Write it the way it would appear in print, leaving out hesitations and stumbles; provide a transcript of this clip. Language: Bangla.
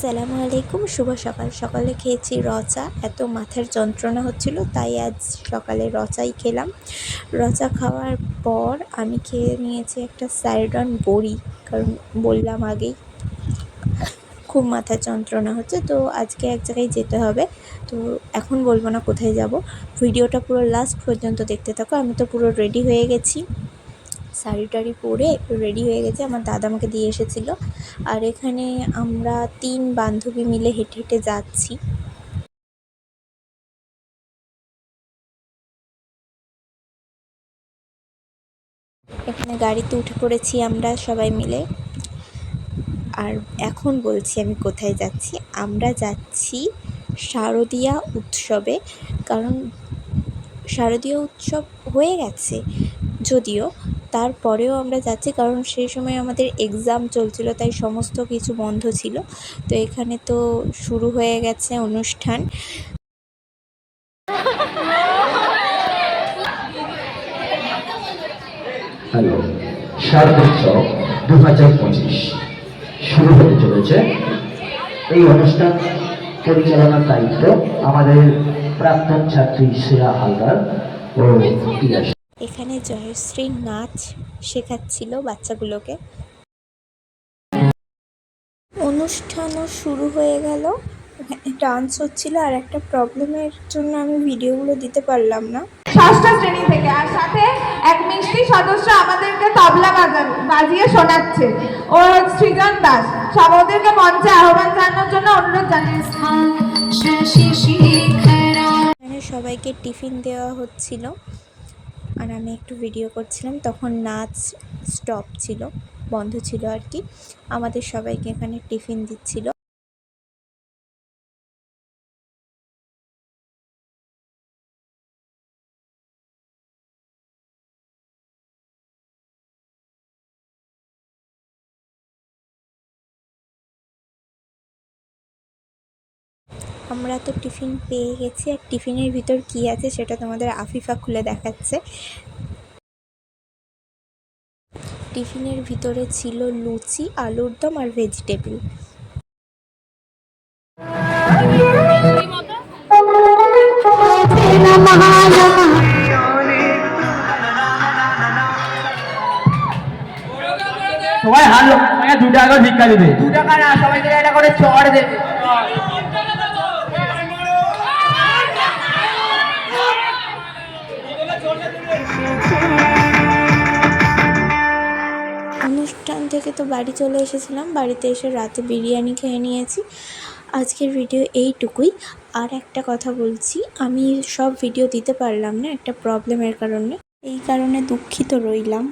আসসালামু আলাইকুম, শুভ সকাল। সকালে খেয়েছি রচা, এত মাথার যন্ত্রণা হচ্ছিল তাই আজ সকালে রচাই খেলাম। রচা খাওয়ার পর আমি খেয়ে নিয়েছি একটা স্যারিডন বড়ি, কারণ বললাম আগেই খুব মাথার যন্ত্রণা হচ্ছে। তো আজকে এক জায়গায় যেতে হবে, তো এখন বলবো না কোথায় যাব। ভিডিওটা পুরো লাস্ট পর্যন্ত দেখতে থাকো। আমি তো পুরো রেডি হয়ে গেছি, শাড়ি টাড়ি পরে রেডি হয়ে গেছে, আমার দাদা আমাকে দিয়ে এসেছিলো। আর এখানে আমরা 3 বান্ধবী মিলে হেঁটে হেঁটে যাচ্ছি। এখানে গাড়িতে উঠে পড়েছি আমরা সবাই মিলে। আর এখন বলছি আমি কোথায় যাচ্ছি। আমরা যাচ্ছি শারদীয়া উৎসবে, কারণ শারদীয় উৎসব হয়ে গেছে যদিও, তারপরেও আমরা যাচ্ছি কারণ সেই সময় আমাদের এক্সাম চলছিল, তাই সমস্ত কিছু বন্ধ ছিল। তো এখানে তো শুরু হয়ে গেছে অনুষ্ঠান। হ্যালো, শারদোৎসব 2025 শুরু হতে চলেছে। এই অনুষ্ঠান পরিচালনার দায়িত্ব আমাদের প্রাক্তন ছাত্রী শ্রেয়া হালদার ও টিয়া। এখানে জয়শ্রী নাচ শেখাচ্ছিল বাচ্চাগুলোকে। অনুষ্ঠানও শুরু হয়ে গেল, ডান্স হচ্ছিল। আর একটা প্রবলেমের জন্য আমি ভিডিওগুলো দিতে পারলাম না। ষষ্ঠ শ্রেণী থেকে, আর সাথে এক মিষ্টি সদস্য আমাদেরকে তবলা বাজিয়ে শোনাচ্ছে, ও সৃজন দাস। সব ওদেরকে মঞ্চে আহ্বান জানানোর জন্য অনুরোধ জানিয়েছি। এখানে সবাইকে টিফিন দেওয়া হচ্ছিল আর আমি একটু ভিডিও করছিলাম। তখন নাচ স্টপ ছিল, বন্ধ ছিল আর কি। আমাদের সবাইকে এখানে টিফিন দিচ্ছিল। আমরা তো টিফিন পেয়ে গেছি, আর টিফিনের ভিতর কি আছে সেটা তোমাদের আফিফা খুলে দেখাচ্ছে। টিফিনের ভিতরে ছিল লুচি, আলুর দম আর ভেজিটেবল। সবাই হারলো, 2 টাকা ভিক্ষা দেবে। 2 টাকা না, সবাইকে একটা করে চড় দেবে। অনুষ্ঠান থেকে তো বাড়ি চলে এসেছিলাম, বাড়িতে এসে রাতে বিরিয়ানি খেয়ে নিয়েছি। আজকের ভিডিও এইটুকুই। আর একটা কথা বলছি, আমি সব ভিডিও দিতে পারলাম না একটা প্রবলেমের কারণে, এই কারণে দুঃখিত রইলাম।